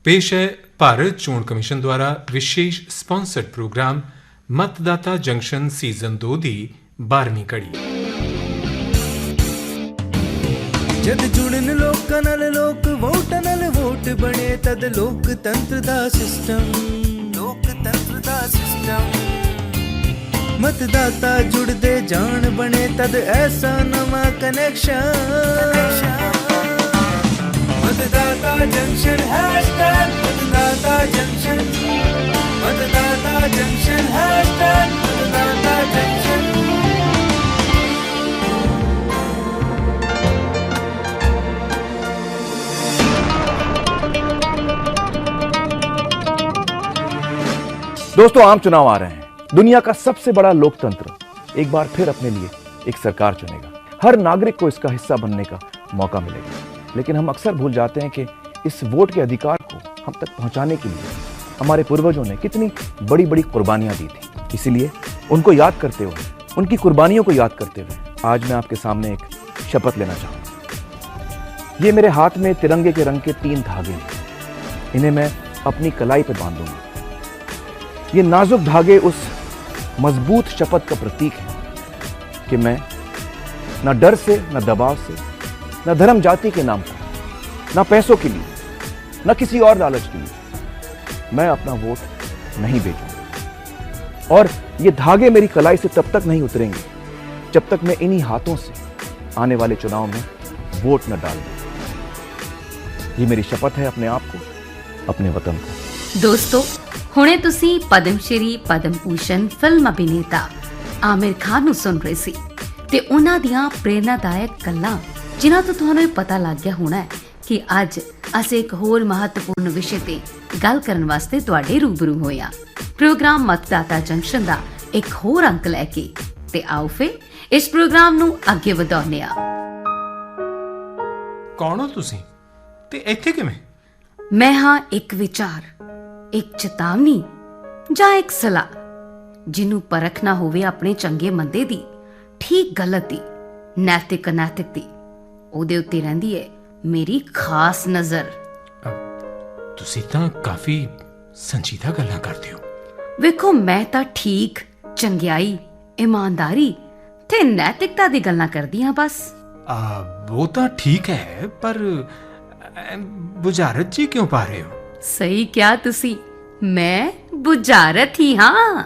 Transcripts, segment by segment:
पेश है भारत चोण कमीशन द्वारा विशेष स्पॉन्सर्ड प्रोग्राम मतदाता जंक्शन सीजन 2 की 12वीं कड़ी। जद जुड़न लोकां नाल लोक वोटां नाल वोट बने तद लोकतंत्र दा सिस्टम मतदाता जुड़दे जान बने तद ऐसा नवा कनेक्शन मतदाता जंक्शन हैशटैग मतदाता जंक्शन हैशटैग मतदाता जंक्शन। दोस्तों, आम चुनाव आ रहे हैं। दुनिया का सबसे बड़ा लोकतंत्र एक बार फिर अपने लिए एक सरकार चुनेगा। हर नागरिक को इसका हिस्सा बनने का मौका मिलेगा, लेकिन हम अक्सर भूल जाते हैं कि इस वोट के अधिकार को हम तक पहुंचाने के लिए हमारे पूर्वजों ने कितनी बड़ी बड़ी कुर्बानियां दी थी। इसीलिए उनको याद करते हुए, उनकी कुर्बानियों को याद करते हुए आज मैं आपके सामने एक शपथ लेना चाहूंगा। ये मेरे हाथ में तिरंगे के रंग के 3 धागे हैं। इन्हें मैं अपनी कलाई पर बांधूंगा। ये नाजुक धागे उस मजबूत शपथ का प्रतीक है कि मैं न डर से, न दबाव से, न धर्म जाति के नाम पर, न पैसों के लिए, न किसी और लालच के लिए मैं अपना वोट नहीं बेचूंगा। और ये धागे मेरी कलाई से तब तक नहीं उतरेंगे जब तक मैं इन्हीं हाथों से आने वाले चुनाव में वोट न डाल दूं। ये मेरी शपथ है अपने आप को, अपने वतन को। दोस्तों, हुणे तुसी पद्मश्री पद्म भूषण फिल्म अभिनेता आमिर खान ਨੂੰ ਸੁਣ ਰਹੇ ਸੀ ਤੇ ਉਹਨਾਂ ਦੀਆਂ ਪ੍ਰੇਰਨਾਦਾਇਕ ਗੱਲਾਂ ਜਿਨ੍ਹਾਂ ਤੋਂ ਤੁਹਾਨੂੰ ਇਹ ਪਤਾ ਲੱਗ ਗਿਆ ਹੋਣਾ ਹੈ ਕਿ ਅੱਜ ਅਸੀਂ ਇੱਕ ਹੋਰ ਮਹੱਤਵਪੂਰਨ ਵਿਸ਼ੇ ਤੇ ਗੱਲ ਕਰਨ ਵਾਸਤੇ ਤੁਹਾਡੇ ਰੂਬਰੂ ਹੋਏ ਹਾਂ। ਪ੍ਰੋਗਰਾਮ ਮਤਦਾਤਾ ਜੰਕਸ਼ਨ ਦਾ ਇੱਕ ਹੋਰ ਅੰਕ ਲੈ ਕੇ ਤੇ ਆਓ ਫਿਰ ਇਸ ਪ੍ਰੋਗਰਾਮ ਨੂੰ ਅੱਗੇ ਵਧਾਉਂਦੇ ਹਾਂ। ਕੌਣ ਹੋ ਤੁਸੀਂ ਤੇ ਇੱਥੇ ਕਿਵੇਂ? ਮੈਂ ਹਾਂ ਇੱਕ ਵਿਚਾਰ, ਇੱਕ ਚੇਤਾਵਨੀ ਜਾਂ ਇੱਕ ਸਲਾਹ ਜਿਹਨੂੰ ਪਰਖ ਨਾ ਹੋਵੇ ਆਪਣੇ ਚੰਗੇ ਮੰਦੇ ਦੀ, ਠੀਕ ਗਲਤ ਦੀ, ਨੈਤਿਕ ਅਨੈਤਿਕ ਦੀ, ਉਹਦੇ ਉੱਤੇ ਰਹਿੰਦੀ ਹੈ ਮੇਰੀ ਖਾਸ ਨਜ਼ਰ। ਤੁਸੀਂ ਤਾਂ ਕਾਫੀ ਸੰਜੀਦਾ ਗੱਲਾਂ ਕਰਦੇ ਹੋ। ਵੇਖੋ, ਮੈਂ ਤਾਂ ਠੀਕ, ਚੰਗਿਆਈ, ਇਮਾਨਦਾਰੀ ਤੇ ਨੈਤਿਕਤਾ ਦੀ ਗੱਲਾਂ ਕਰਦੀ ਹਾਂ ਬਸ। वो तो ठीक है, पर बुझारत जी क्यों पा रहे हो? ਸਹੀ ਕਿਹਾ ਤੁਸੀਂ, ਮੈਂ ਬੁਝਾਰਤ ਹੀ ਹਾਂ।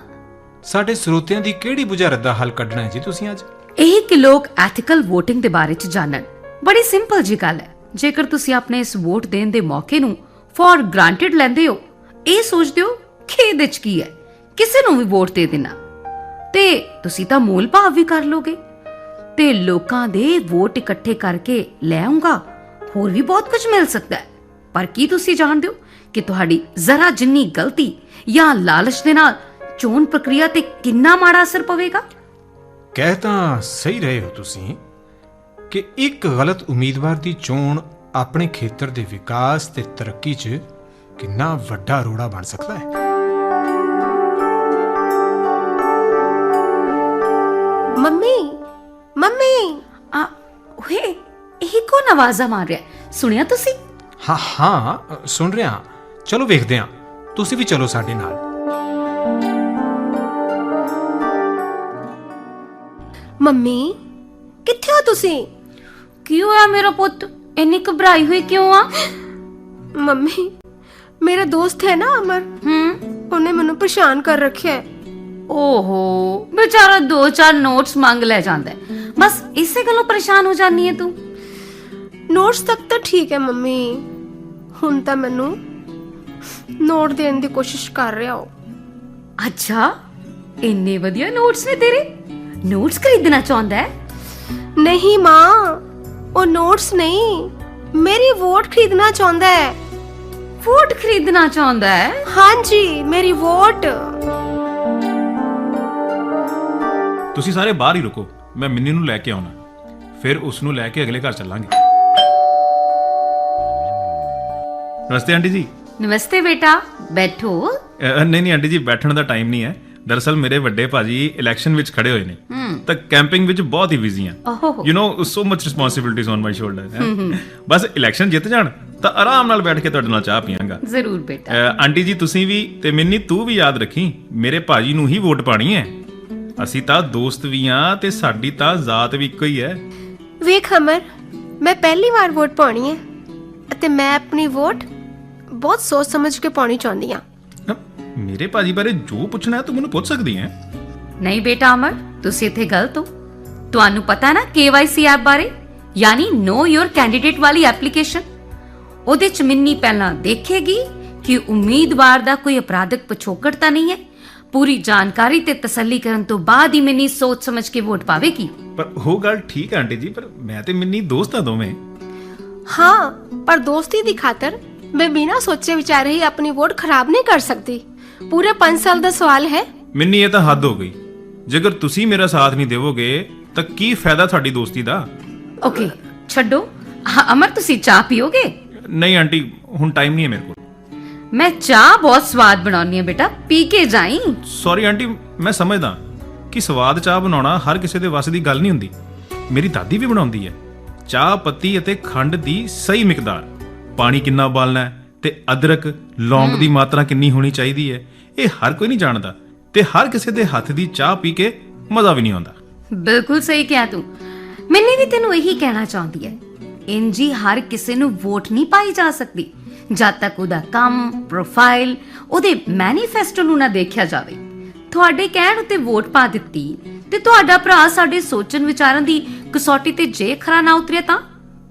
ਸਾਡੇ ਸਰੋਤਿਆਂ ਦੀ ਕਿਹੜੀ ਬੁਝਾਰਤ ਦਾ ਹੱਲ ਕੱਢਣਾ ਹੈ ਜੀ ਤੁਸੀਂ ਅੱਜ? ਇਹ ਕਿ ਲੋਕ ਐਥੀਕਲ ਵੋਟਿੰਗ ਦੇ ਬਾਰੇ ਚ ਜਾਣਨ। ਬੜੀ ਸਿੰਪਲ ਜੀ ਗੱਲ ਹੈ। ਜੇਕਰ ਤੁਸੀਂ ਆਪਣੇ ਇਸ ਵੋਟ ਦੇਣ ਦੇ ਮੌਕੇ ਨੂੰ ਫॉर ਗ੍ਰਾਂਟਡ ਲੈਂਦੇ ਹੋ, ਇਹ ਸੋਚਦੇ ਹੋ ਕਿ ਇਹਦੇ ਚ ਕੀ ਹੈ, ਕਿਸੇ ਨੂੰ ਵੀ ਵੋਟ ਦੇ ਦੇਣਾ, ਤੇ ਤੁਸੀਂ ਤਾਂ ਮੋਲ ਭਾਵ ਵੀ ਕਰ ਲੋਗੇ ਤੇ ਲੋਕਾਂ ਦੇ ਵੋਟ ਇਕੱਠੇ ਕਰਕੇ ਲੈ ਆਉਂਗਾ, ਹੋਰ ਵੀ ਬਹੁਤ ਕੁਝ ਮਿਲ ਸਕਦਾ ਹੈ। ਪਰ ਕੀ ਤੁਸੀਂ ਜਾਣਦੇ ਹੋ ਕਿ ਤੁਹਾਡੀ ਜ਼ਰਾ ਜਿੰਨੀ ਗਲਤੀ ਜਾਂ ਲਾਲਚ ਦੇ ਨਾਲ ਚੋਣ ਪ੍ਰਕਿਰਿਆ ਤੇ ਕਿੰਨਾ ਮਾੜਾ ਅਸਰ ਪਵੇਗਾ? ਕਹਿ ਤਾਂ ਸਹੀ ਰਹੇ ਹੋ ਤੁਸੀਂ ਕਿ ਇੱਕ ਗਲਤ ਉਮੀਦਵਾਰ ਦੀ ਚੋਣ ਆਪਣੇ ਖੇਤਰ ਦੇ ਵਿਕਾਸ ਤੇ ਤਰੱਕੀ 'ਚ ਕਿੰਨਾ ਵੱਡਾ ਰੋੜਾ ਬਣ ਸਕਦਾ ਹੈ। ਮੰਮੀ ਓਏ, ਇਹ ਕੌਣ ਆਵਾਜ਼ਾਂ ਮਾਰ ਰਿਹਾ? ਸੁਣਿਆ ਤੁਸੀਂ? ਹਾਂ ਸੁਣ ਰਿਹਾ। ਚਲੋ ਵੇਖਦੇ ਹਾਂ, ਤੁਸੀਂ ਵੀ ਚਲੋ ਸਾਡੇ ਨਾਲ। ਮੰਮੀ, ਕਿੱਥੇ ਹੋ ਤੁਸੀਂ? ਕੀ ਹੋਇਆ ਮੇਰਾ ਪੁੱਤ, ਇੰਨੀ ਘਬਰਾਈ ਹੋਈ ਕਿਉਂ ਆ? ਮੰਮੀ, ਮੇਰਾ ਦੋਸਤ ਹੈ ਨਾ ਅਮਰ, ਉਹਨੇ ਮੈਨੂੰ ਪਰੇਸ਼ਾਨ ਕਰ ਰੱਖਿਆ ਹੈ। ਓਹੋ, बेचारा 2-4 ਨੋਟਸ ਮੰਗ ਲੈ ਜਾਂਦਾ, ਬਸ ਇਸੇ ਗੱਲੋਂ ਪਰੇਸ਼ਾਨ ਹੋ ਜਾਂਦੀ ਹੈ ਤੂੰ। ਨੋਟਸ ਤੱਕ ਤਾਂ ਠੀਕ ਹੈ ਮੰਮੀ, ਹੁਣ ਤਾਂ ਮੈਨੂੰ ਨੋਟ ਦੇਣ ਦੀ ਕੋਸ਼ਿਸ਼ ਕਰ ਰਿਹਾ ਹੋ। ਅੱਛਾ, ਇੰਨੇ ਵਧੀਆ ਨੋਟਸ ਨੇ ਤੇਰੇ? ਨੋਟਸ ਖਰੀਦਣਾ ਚਾਹੁੰਦਾ ਹੈ? ਨਹੀਂ ਮਾਂ, ਉਹ ਨੋਟਸ ਨਹੀਂ, ਮੇਰੀ ਵੋਟ ਖਰੀਦਣਾ ਚਾਹੁੰਦਾ ਹੈ। ਵੋਟ ਖਰੀਦਣਾ ਚਾਹੁੰਦਾ ਹੈ? ਹਾਂਜੀ, ਮੇਰੀ ਵੋਟ। ਤੁਸੀਂ ਸਾਰੇ ਬਾਹਰ ਹੀ ਰੁਕੋ, ਮੈਂ ਮਿੰਨੀ ਨੂੰ ਲੈ ਕੇ ਆਉਣਾ, ਫਿਰ ਉਸ ਨੂੰ ਲੈ ਕੇ ਅਗਲੇ ਘਰ ਚੱਲਾਂਗੇ। ਨਮਸਤੇ ਆਂਟੀ ਜੀ। ਨਮਸਤੇ ਬੇਟਾ, ਬੈਠੋ। ਨਹੀਂ ਆਂਟੀ ਜੀ, ਬੈਠਣ ਦਾ ਟਾਈਮ ਨਹੀਂ ਹੈ। ਦਰਅਸਲ ਮੇਰੇ ਵੱਡੇ ਭਾਜੀ ਇਲੈਕਸ਼ਨ ਵਿੱਚ ਖੜੇ ਹੋਏ ਨੇ, ਤਾਂ ਕੈਂਪਿੰਗ ਵਿੱਚ ਬਹੁਤ ਹੀ ਬਿਜ਼ੀ ਆ। You know so much responsibilities on my shoulder. ਬਸ ਇਲੈਕਸ਼ਨ ਜਿੱਤ ਜਾਣ ਤਾਂ ਆਰਾਮ ਨਾਲ ਬੈਠ ਕੇ ਤੁਹਾਡੇ ਨਾਲ ਚਾਹ ਪੀਵਾਂਗਾ। ਜ਼ਰੂਰ ਬੇਟਾ। ਆਂਟੀ ਜੀ ਤੁਸੀਂ ਵੀ ਤੇ ਮਿੰਨੀ ਤੂੰ ਵੀ ਯਾਦ ਰੱਖੀ, ਮੇਰੇ ਭਾਜੀ ਨੂੰ ਹੀ ਵੋਟ ਪਾਣੀ ਹੈ। ਅਸੀਂ ਤਾਂ ਦੋਸਤ ਵੀ ਆ ਤੇ ਸਾਡੀ ਤਾਂ ਜ਼ਾਤ ਵੀ ਇੱਕੋ ਹੀ ਹੈ। ਵੇਖ ਅਮਰ, ਮੈਂ ਪਹਿਲੀ ਵਾਰ ਵੋਟ ਪਾਉਣੀ ਹੈ ਅਤੇ ਮੈਂ ਆਪਣੀ ਵੋਟ ਬਹੁਤ ਸੋਚ ਸਮਝ ਕੇ ਪਾਉਣੀ ਚਾਹੁੰਦੀ ਹਾਂ। ਮੇਰੇ ਭਾਜੀ ਬਾਰੇ ਜੋ ਪੁੱਛਣਾ ਹੈ ਤੂੰ ਮੈਨੂੰ ਪੁੱਛ ਸਕਦੀ ਹੈ। ਨਹੀਂ ਬੇਟਾ ਅਮਰ, ਤੁਸੀਂ ਇੱਥੇ ਗਲਤ ਹੋ। ਤੁਹਾਨੂੰ ਪਤਾ ਨਾ KYC ਐਪ ਬਾਰੇ, ਯਾਨੀ ਨੋ ਯੋਰ ਕੈਂਡੀਡੇਟ ਵਾਲੀ ਐਪਲੀਕੇਸ਼ਨ। ਉਹਦੇ ਚ ਮਿੰਨੀ ਪਹਿਲਾਂ ਦੇਖੇਗੀ ਕਿ ਉਮੀਦਵਾਰ ਦਾ ਕੋਈ ਅਪਰਾਧਿਕ ਪਿਛੋਕੜ ਤਾਂ ਨਹੀਂ ਹੈ। ਪੂਰੀ ਜਾਣਕਾਰੀ ਤੇ ਤਸੱਲੀ ਕਰਨ ਤੋਂ ਬਾਅਦ ਹੀ ਮਿੰਨੀ ਸੋਚ ਸਮਝ ਕੇ ਵੋਟ ਪਾਵੇਗੀ। ਪਰ ਉਹ ਗੱਲ ਠੀਕ ਹੈ ਆਂਟੀ ਜੀ, ਪਰ ਮੈਂ ਤੇ ਮਿੰਨੀ ਦੋਸਤ ਆ ਦੋਵੇਂ। ਹਾਂ, ਪਰ ਦੋਸਤੀ ਦੀ ਖਾਤਰ ਮੈਂ ਬਿਨਾਂ ਸੋਚੇ ਵਿਚਾਰੇ ਹੀ ਆਪਣੀ ਵੋਟ ਖਰਾਬ ਨਹੀਂ ਕਰ ਸਕਦੀ। ਪੂਰੇ 5 ਸਾਲ ਦਾ ਸਵਾਲ ਹੈ। ਮਿੰਨੀ ਇਹ ਤਾਂ ਹੱਦ ਹੋ ਗਈ। ਜੇਕਰ ਤੁਸੀਂ ਮੇਰਾ ਸਾਥ ਨਹੀਂ ਦੇਵੋਗੇ ਤਾਂ ਕੀ ਫਾਇਦਾ ਤੁਹਾਡੀ ਦੋਸਤੀ ਦਾ। ਓਕੇ ਛੱਡੋ। ਅਮਰ ਤੁਸੀਂ ਚਾਹ ਪੀਓਗੇ? ਨਹੀਂ ਆਂਟੀ, ਹੁਣ ਟਾਈਮ ਨਹੀਂ ਹੈ ਮੇਰੇ ਕੋਲ। ਮੈਂ ਚਾਹ ਬਹੁਤ ਸਵਾਦ ਬਣਾਉਣੀ ਹੈ ਬੇਟਾ, ਪੀ ਕੇ ਜਾਈਂ। ਸੌਰੀ ਆਂਟੀ, ਮੈਂ ਸਮਝਦਾ ਕਿ ਸਵਾਦ ਚਾਹ ਬਣਾਉਣਾ ਹਰ ਕਿਸੇ ਦੇ ਵੱਸ ਦੀ ਗੱਲ ਨਹੀਂ ਹੁੰਦੀ। ਮੇਰੀ ਦਾਦੀ ਵੀ ਬਣਾਉਂਦੀ ਹੈ। ਚਾਹ ਪੱਤੀ ਅਤੇ ਖੰਡ ਦੀ ਸਹੀ ਮਿਕਦਾਰ, ਪਾਣੀ ਕਿੰਨਾ ਉਬਾਲਣਾ ਹੈ ਤੇ ਅਦਰਕ ਲੌਂਗ ਦੀ ਮਾਤਰਾ ਕਿੰਨੀ ਹੋਣੀ ਚਾਹੀਦੀ ਹੈ, ਇਹ ਹਰ ਕੋਈ ਨਹੀਂ ਜਾਣਦਾ ਤੇ ਹਰ ਕਿਸੇ ਦੇ ਹੱਥ ਦੀ ਚਾਹ ਪੀ ਕੇ ਮਜ਼ਾ ਵੀ ਨਹੀਂ ਆਉਂਦਾ। ਬਿਲਕੁਲ ਸਹੀ ਕਿਹਾ ਤੂੰ। ਮੈਨੇ ਵੀ ਤੈਨੂੰ ਇਹੀ ਕਹਿਣਾ ਚਾਹੁੰਦੀ ਹੈ। ਇੰਜੀ ਹਰ ਕਿਸੇ ਨੂੰ ਵੋਟ ਨਹੀਂ ਪਾਈ ਜਾ ਸਕਦੀ ਜਦ ਤੱਕ ਉਹਦਾ ਕੰਮ, ਪ੍ਰੋਫਾਈਲ, ਉਹਦੇ ਮੈਨੀਫੈਸਟੋ ਨੂੰ ਨਾ ਦੇਖਿਆ ਜਾਵੇ। ਤੁਹਾਡੇ ਕਹਿਣ ਉੱਤੇ ਵੋਟ ਪਾ ਦਿੱਤੀ ਤੇ ਤੁਹਾਡਾ ਭਰਾ ਸਾਡੇ ਸੋਚਣ ਵਿਚਾਰਨ ਦੀ ਕਸੌਟੀ ਤੇ ਜੇ ਖਰਾ ਨਾ ਉਤਰਿਆ ਤਾਂ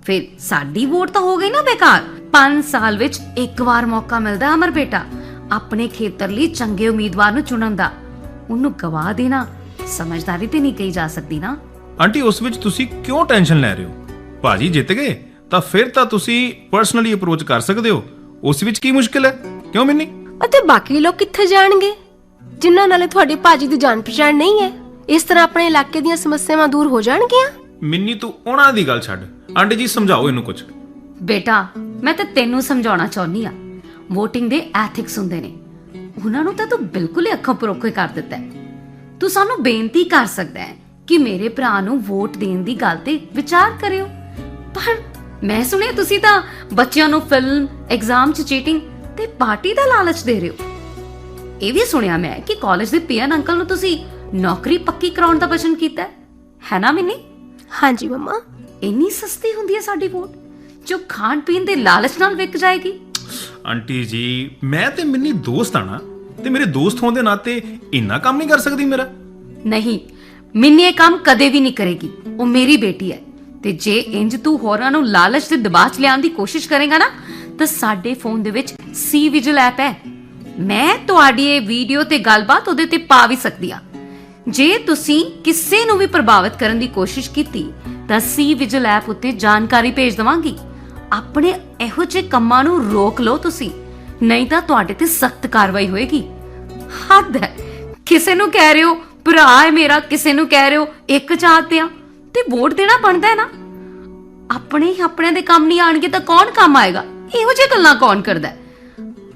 ਫਿਰ ਸਾਡੀ ਵੋਟ ਤਾਂ ਹੋ ਗਈ ਨਾ ਬੇਕਾਰ। 5 ਸਾਲ ਵਿੱਚ ਇੱਕ ਵਾਰ ਮੌਕਾ ਮਿਲਦਾ ਅਮਰ ਬੇਟਾ ਆਪਣੇ ਖੇਤਰ ਲਈ ਚੰਗੇ ਉਮੀਦਵਾਰ ਨੂੰ ਚੁਣਨ ਦਾ। ਉਹਨੂੰ ਗਵਾ ਦੇਣਾ ਸਮਝਦਾਰੀ ਤੇ ਨਹੀਂ ਕਹੀ ਜਾ ਸਕਦੀ ਨਾ। ਆਂਟੀ ਉਸ ਵਿੱਚ ਤੁਸੀਂ ਕਿਉਂ ਟੈਨਸ਼ਨ ਲੈ ਰਹੇ ਹੋ? ਭਾਜੀ ਜਿੱਤ ਗਏ ਤਾਂ ਫਿਰ ਤਾਂ ਤੁਸੀਂ ਪਰਸਨਲੀ ਅਪਰੋਚ ਕਰ ਸਕਦੇ ਹੋ। ਉਸ ਵਿੱਚ ਕੀ ਮੁਸ਼ਕਿਲ ਹੈ? ਕਿਉਂ ਮਿੰਨੀ? ਅਤੇ ਬਾਕੀ ਲੋਕ ਕਿੱਥੇ ਜਾਣਗੇ ਜਿਨ੍ਹਾਂ ਨਾਲੇ ਤੁਹਾਡੀ ਭਾਜੀ ਦੀ ਜਾਣ ਪਛਾਣ ਨਹੀਂ ਹੈ? ਇਸ ਤਰ੍ਹਾਂ ਆਪਣੇ ਇਲਾਕੇ ਦੀਆਂ ਸਮੱਸਿਆਵਾਂ ਦੂਰ ਹੋ ਜਾਣਗੀਆਂ। ਮਿੰਨੀ ਤੂੰ ਉਹਨਾਂ ਦੀ ਗੱਲ ਛੱਡ, ਆਂਟੀ ਜੀ ਸਮਝਾਓ ਇਹਨੂੰ ਕੁਝ। ਬੇਟਾ ਮੈਂ ਤਾਂ ਤੈਨੂੰ ਸਮਝਾਉਣਾ ਚਾਹੁੰਦੀ ਆ, ਵੋਟਿੰਗ ਦੇ ਐਥਿਕਸ ਹੁੰਦੇ ਨੇ, ਉਹਨਾਂ ਨੂੰ ਤਾਂ ਤੂੰ ਬਿਲਕੁਲ ਹੀ ਅੱਖੋਂ ਪਰੋਖੇ ਕਰ ਦਿੱਤਾ ਹੈ। ਤੂੰ ਸਾਨੂੰ ਬੇਨਤੀ ਕਰ ਸਕਦਾ ਹੈ ਕਿ ਮੇਰੇ ਭਰਾ ਨੂੰ ਵੋਟ ਦੇਣ ਦੀ ਗੱਲ ਤੇ ਵਿਚਾਰ ਕਰਿਓ, ਪਰ ਮੈਂ ਸੁਣਿਆ ਤੁਸੀਂ ਤਾਂ ਬੱਚਿਆਂ ਨੂੰ ਫਿਲਮ, ਐਗਜ਼ਾਮ 'ਚ ਚੀਟਿੰਗ ਤੇ ਪਾਰਟੀ ਦਾ ਲਾਲਚ ਦੇ ਰਹੇ ਹੋ। ਇਹ ਵੀ ਸੁਣਿਆ ਮੈਂ ਕਿ ਕਾਲਜ ਦੇ ਪੀਐਨ ਅੰਕਲ ਨੂੰ ਤੁਸੀਂ ਨੌਕਰੀ ਪੱਕੀ ਕਰਾਉਣ ਦਾ ਵਚਨ ਕੀਤਾ ਹੈ ਨਾ ਮਿੰਨੀ? ਹਾਂਜੀ ਮੰਮਾ। ਇੰਨੀ ਸਸਤੀ ਹੁੰਦੀ ਹੈ ਸਾਡੀ ਵੋਟ ਜੋ ਖਾਣ ਪੀਣ ਦੇ ਲਾਲਚ ਨਾਲ ਵਿਕ ਜਾਏਗੀ? ਆਂਟੀ ਜੀ ਮੈਂ ਤੇ ਮਿੰਨੀ ਦੋਸਤ ਆਣਾ ਤੇ ਮੇਰੇ ਦੋਸਤ ਹੋਣ ਦੇ ਨਾਤੇ ਇੰਨਾ ਕੰਮ ਨਹੀਂ ਕਰ ਸਕਦੀ ਮੇਰਾ? ਨਹੀਂ, ਮਿੰਨੀ ਇਹ ਕੰਮ ਕਦੇ ਵੀ ਨਹੀਂ ਕਰੇਗੀ। ਉਹ ਮੇਰੀ ਬੇਟੀ ਹੈ ਤੇ ਜੇ ਇੰਜ ਤੂੰ ਹੋਰਾਂ ਨੂੰ ਲਾਲਚ ਦੇ ਦਬਾਅ 'ਚ ਲਿਆਉਣ ਦੀ ਕੋਸ਼ਿਸ਼ ਕਰੇਗਾ ਨਾ ਤਾਂ ਸਾਡੇ ਫੋਨ ਦੇ ਵਿੱਚ ਸੀ ਵਿਜਲ ਐਪ ਹੈ। ਮੈਂ ਤੁਹਾਡੀ ਇਹ ਵੀਡੀਓ ਤੇ ਗੱਲਬਾਤ ਉਹਦੇ ਤੇ ਪਾ ਵੀ ਸਕਦੀ ਆ। ਜੇ ਤੁਸੀਂ ਕਿਸੇ ਨੂੰ ਵੀ ਪ੍ਰਭਾਵਿਤ ਕਰਨ ਦੀ ਕੋਸ਼ਿਸ਼ ਕੀਤੀ ਤਾਂ ਸੀ ਵਿਜਲ ਐਪ ਉੱਤੇ ਜਾਣਕਾਰੀ ਭੇਜ ਦਵਾਂਗੀ। ਆਪਣੇ ਇਹੋ ਜਿਹੇ ਕੰਮਾਂ ਨੂੰ ਰੋਕ ਲਓ ਤੁਸੀਂ, ਨਹੀਂ ਤਾਂ ਤੁਹਾਡੇ ਤੇ ਸਖਤ ਕਾਰਵਾਈ ਹੋਏਗੀ। ਹੱਦ ਹੈ, ਕਿਸੇ ਨੂੰ ਕਹਿ ਰਹੇ ਹੋ ਭਰਾ ਹੈ ਮੇਰਾ, ਕਿਸੇ ਨੂੰ ਕਹਿ ਰਹੇ ਹੋ ਇੱਕ ਜਾਤ ਆ, ਤੇ ਵੋਟ ਦੇਣਾ ਬਣਦਾ ਹੈ ਨਾ। ਆਪਣੇ ਹੀ ਆਪਣਿਆਂ ਦੇ ਕੰਮ ਨਹੀਂ ਆਣਗੇ ਤਾਂ ਕੌਣ ਕੰਮ ਆਏਗਾ? ਇਹੋ ਜਿਹੇ ਗੱਲਾਂ ਕੌਣ ਕਰਦਾ?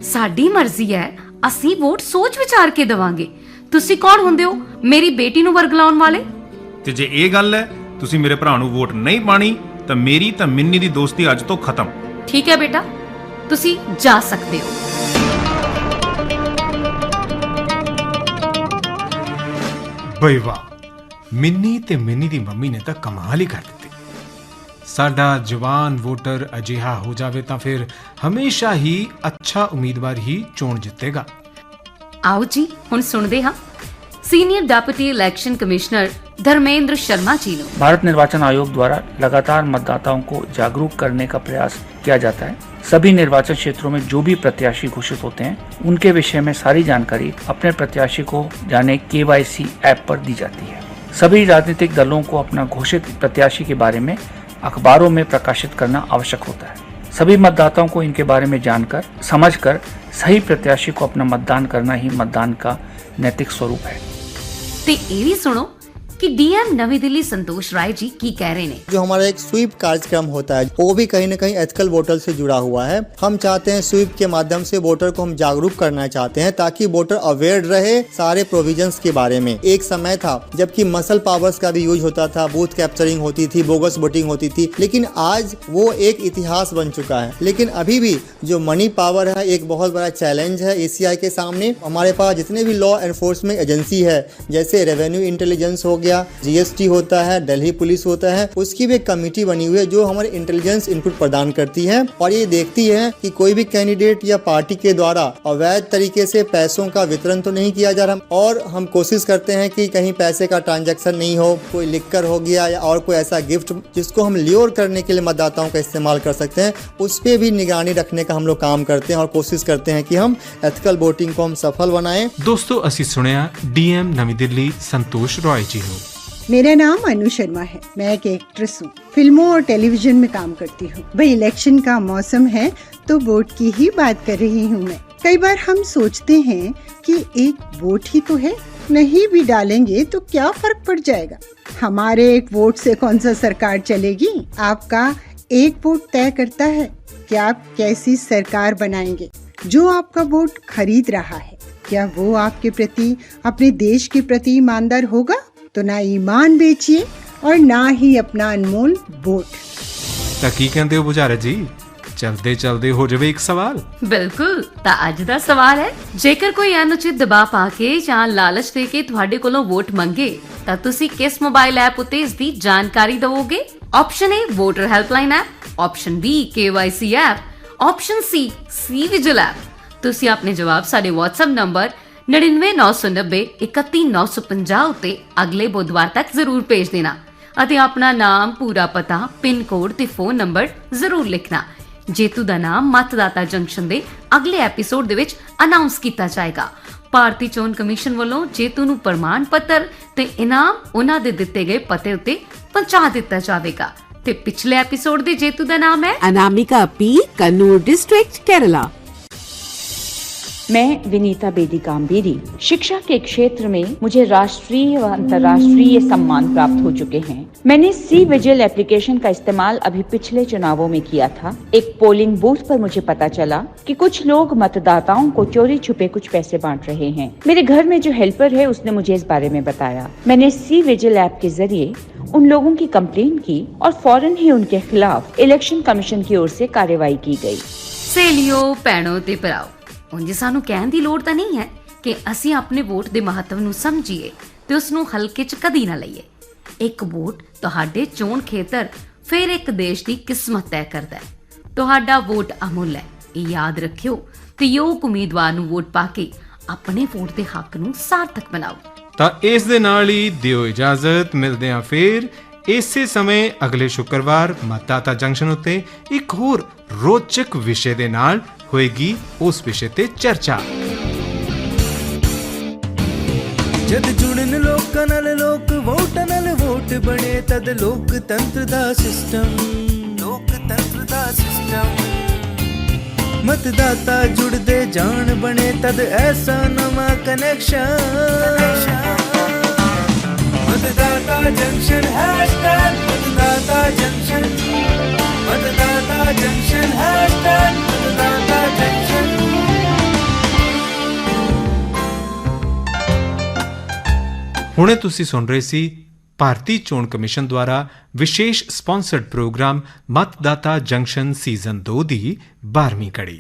ਸਾਡੀ ਮਰਜ਼ੀ ਹੈ, ਅਸੀਂ ਵੋਟ ਸੋਚ ਵਿਚਾਰ ਕੇ ਦੇਵਾਂਗੇ। ਤੁਸੀਂ ਕੌਣ ਹੁੰਦੇ ਹੋ ਮੇਰੀ ਬੇਟੀ ਨੂੰ ਵਰਗਲਾਉਣ ਵਾਲੇ? ਤੇ ਜੇ ਇਹ ਗੱਲ ਹੈ ਤੁਸੀਂ ਮੇਰੇ ਭਰਾ ਨੂੰ ਵੋਟ ਨਹੀਂ ਪਾਣੀ ਤਾਂ ਮੇਰੀ ਤਾਂ ਮਿੰਨੀ ਦੀ ਦੋਸਤੀ ਅੱਜ ਤੋਂ ਖਤਮ। ਠੀਕ ਹੈ ਬੇਟਾ, ਤੁਸੀਂ ਜਾ ਸਕਦੇ ਹੋ। ਬਈ ਵਾਹ, ਮਿੰਨੀ ਤੇ ਮਿੰਨੀ ਦੀ ਮੰਮੀ ਨੇ ਤਾਂ ਕਮਾਲ ਹੀ ਕਰ ਦਿੱਤੀ। ਸਾਡਾ ਜਵਾਨ ਵੋਟਰ ਅਜਿਹਾ ਹੋ ਜਾਵੇ ਤਾਂ ਫਿਰ ਹਮੇਸ਼ਾ ਹੀ ਅੱਛਾ ਉਮੀਦਵਾਰ ਹੀ ਚੋਣ ਜਿੱਤੇਗਾ। आओ जी हुण सुनते हाँ senior deputy election commissioner Dharmendra Sharma ji ने। भारत निर्वाचन आयोग द्वारा लगातार मतदाताओं को जागरूक करने का प्रयास किया जाता है। सभी निर्वाचन क्षेत्रों में जो भी प्रत्याशी घोषित होते हैं उनके विषय में सारी जानकारी अपने प्रत्याशी को यानी KYC ऐप पर दी जाती है। सभी राजनीतिक दलों को अपना घोषित प्रत्याशी के बारे में अखबारों में प्रकाशित करना आवश्यक होता है। सभी मतदाताओं को इनके बारे में जानकर समझकर सही प्रत्याशी को अपना मतदान करना ही मतदान का नैतिक स्वरूप है। ते ये भी सुनो कि डीएम नवी दिल्ली संतोष राय जी की कह रहे हैं। जो हमारा एक स्वीप कार्यक्रम होता है वो भी कहीं ना कहीं एथिकल वोटर से जुड़ा हुआ है। हम चाहते हैं स्वीप के माध्यम से वोटर को हम जागरूक करना चाहते हैं ताकि वोटर अवेयर रहे सारे प्रोविजंस के बारे में। एक समय था जबकि मसल पावर्स का भी यूज होता था, बूथ कैप्चरिंग होती थी, बोगस वोटिंग होती थी, लेकिन आज वो एक इतिहास बन चुका है। लेकिन अभी भी जो मनी पावर है एक बहुत बड़ा चैलेंज है ACI के सामने। हमारे पास जितने भी लॉ एनफोर्समेंट एजेंसी है जैसे रेवेन्यू इंटेलिजेंस हो गया, GST होता है, दिल्ली पुलिस होता है, उसकी भी एक कमेटी बनी हुई है जो हमारे इंटेलिजेंस इनपुट प्रदान करती है और ये देखती है कि कोई भी कैंडिडेट या पार्टी के द्वारा अवैध तरीके से पैसों का वितरण तो नहीं किया जा रहा। और हम कोशिश करते हैं कि कहीं पैसे का ट्रांजैक्शन नहीं हो, कोई लिखकर हो गया या और कोई ऐसा गिफ्ट जिसको हम ल्योर करने के लिए मतदाताओं का इस्तेमाल कर सकते हैं, उस पर भी निगरानी रखने का हम लोग काम करते हैं और कोशिश करते हैं कि हम एथिकल वोटिंग को हम सफल बनाएं। दोस्तों ਅਸੀਂ सुनिया डीएम नवी दिल्ली संतोष रॉय जी हो। मेरा नाम अनु शर्मा है। मैं एक एक्ट्रेस हूँ, फिल्मों और टेलीविजन में काम करती हूँ। भाई इलेक्शन का मौसम है तो वोट की ही बात कर रही हूँ मैं। कई बार हम सोचते हैं कि एक वोट ही तो है, नहीं भी डालेंगे तो क्या फर्क पड़ जाएगा। हमारे एक वोट से कौन सा सरकार चलेगी। आपका एक वोट तय करता है कि आप कैसी सरकार बनाएंगे। जो आपका वोट खरीद रहा है क्या वो आपके प्रति, अपने देश के प्रति ईमानदार होगा। तो ना ईमान बेचिए और ना ही अपना अनमोल वोट। ਤਾਂ ਕੀ ਕਹਿੰਦੇ ਹੋ ਬੁਝਾਰਤ ਜੀ, ਚਲਦੇ ਚਲਦੇ ਹੋ ਜਾਵੇ ਇੱਕ ਸਵਾਲ। ਬਿਲਕੁਲ, ਤਾਂ ਅੱਜ ਦਾ ਸਵਾਲ ਹੈ, ਜੇਕਰ ਕੋਈ ਅਨੁਚਿਤ ਦਬਾਅ ਪਾ ਕੇ ਜਾਂ ਲਾਲਚ ਦੇ ਕੇ ਤੁਹਾਡੇ ਕੋਲੋਂ ਵੋਟ ਮੰਗੇ ਤਾਂ ਤੁਸੀਂ ਕਿਸ ਮੋਬਾਈਲ ਐਪ ਉੱਤੇ ਇਸ ਦੀ ਜਾਣਕਾਰੀ ਦਿਵੋਗੇ। Option A voter helpline app, option B KYC app, option C vigil app. ਤੁਸੀਂ ਆਪਣੇ ਜਵਾਬ ਸਾਡੇ WhatsApp ਨੰਬਰ 9990 31950 ਉੱਤੇ ਅਗਲੇ ਬੁੱਧਵਾਰ ਤੱਕ ਜ਼ਰੂਰ ਭੇਜ ਦੇਣਾ ਅਤੇ ਆਪਣਾ ਨਾਮ, ਪੂਰਾ ਪਤਾ, ਪਿੰਨ ਕੋਡ ਤੇ ਫੋਨ ਨੰਬਰ ਜ਼ਰੂਰ ਲਿਖਣਾ। ਜੇਤੂ ਦਾ ਨਾਮ ਮਤਦਾਤਾ ਜੰਕਸ਼ਨ ਦੇ ਅਗਲੇ ਐਪੀਸੋਡ ਦੇ ਵਿੱਚ ਅਨਾਉਂਸ ਕੀਤਾ ਜਾਏਗਾ। ਭਾਰਤੀ ਚੋਣ ਕਮਿਸ਼ਨ ਵੱਲੋਂ ਜੇਤੂ ਨੂੰ ਪ੍ਰਮਾਣ ਪੱਤਰ ਤੇ ਇਨਾਮ ਉਹਨਾਂ ਦੇ ਦਿੱਤੇ ਗਏ ਪਤੇ ਉੱਤੇ ਪਹੁੰਚਾ ਦਿੱਤਾ ਜਾਵੇਗਾ। ਤੇ ਪਿਛਲੇ ਐਪੀਸੋਡ ਦੇ ਜੇਤੂ ਦਾ ਨਾਮ ਹੈ अनामिका P, कन्नूर डिस्ट्रिक्ट, केरला। मैं विनीता बेदी कामबीरी। शिक्षा के क्षेत्र में मुझे राष्ट्रीय व अंतर्राष्ट्रीय सम्मान प्राप्त हो चुके हैं। मैंने C-विजिल एप्लीकेशन का इस्तेमाल अभी पिछले चुनावों में किया था। एक पोलिंग बूथ पर मुझे पता चला कि कुछ लोग मतदाताओं को चोरी छुपे कुछ पैसे बांट रहे हैं। मेरे घर में जो हेल्पर है उसने मुझे इस बारे में बताया। मैंने C-विजिल ऐप के जरिए उन लोगों की कंप्लेन की और फौरन ही उनके खिलाफ इलेक्शन कमीशन की ओर से कार्रवाई की गई। ਸਹੇਲੀਓ, ਭੈਣੋ ਤੇ ਭਰਾਓ, ਉਂਝ ਸਾਨੂੰ ਕਹਿਣ ਦੀ ਲੋੜ ਤਾਂ ਨਹੀਂ ਹੈ ਕਿ ਅਸੀਂ ਆਪਣੇ ਵੋਟ ਦੇ ਮਹੱਤਵ ਨੂੰ ਸਮਝੀਏ ਤੇ ਉਸ ਨੂੰ ਹਲਕੇ 'ਚ ਕਦੀ ਨਾ ਲਈਏ। ਇੱਕ ਵੋਟ ਤੁਹਾਡੇ ਚੋਣ ਖੇਤਰ ਫਿਰ ਇੱਕ ਦੇਸ਼ ਦੀ ਕਿਸਮਤ ਤੈਅ ਕਰਦਾ ਹੈ। ਤੁਹਾਡਾ ਵੋਟ ਅਮੁੱਲ ਹੈ, ਇਹ ਯਾਦ ਰੱਖਿਓ ਤੇ ਯੋਗ ਉਮੀਦਵਾਰ ਨੂੰ ਵੋਟ ਪਾ ਕੇ ਆਪਣੇ ਵੋਟ ਦੇ ਹੱਕ ਨੂੰ ਸਾਰਥਕ ਬਣਾਓ। ਤਾਂ ਇਸ ਦੇ ਨਾਲ ਹੀ ਦਿਓ ਇਜਾਜ਼ਤ, ਮਿਲਦੇ ਹਾਂ ਫਿਰ ਇਸੇ ਸਮੇਂ ਅਗਲੇ ਸ਼ੁੱਕਰਵਾਰ ਮਤਦਾਤਾ ਜੰਕਸ਼ਨ ਉੱਤੇ ਇੱਕ ਹੋਰ ਰੋਚਕ ਵਿਸ਼ੇ ਦੇ ਨਾਲ ਹੋਏਗੀ ਉਸ ਵਿਸ਼ੇ ਤੇ ਚਰਚਾ। ਜਦ ਜੁੜਨ ਲੋਕਾਂ ਨਾਲ ਲੋਕ ਵੋਟਾਂ ਨਾਲ ਵੋਟ ਬਣੇ ਤਦ ਲੋਕਤੰਤਰ ਦਾ ਸਿਸਟਮ मतदाता जुड़ते जान बने तद ऐसा नवा कनेक्शन। मतदाता जंक्शन हैशटैग मतदाता जंक्शन, मतदाता जंक्शन हैशटैग मतदाता जंक्शन। ਹੁਣੇ ਤੁਸੀਂ ਸੁਣ ਰਹੇ ਸੀ ਭਾਰਤੀ ਚੋਣ ਕਮਿਸ਼ਨ ਦੁਆਰਾ ਵਿਸ਼ੇਸ਼ sponsored programme Matdata junction season 2 ਦੀ 12ਵੀਂ ਕੜੀ।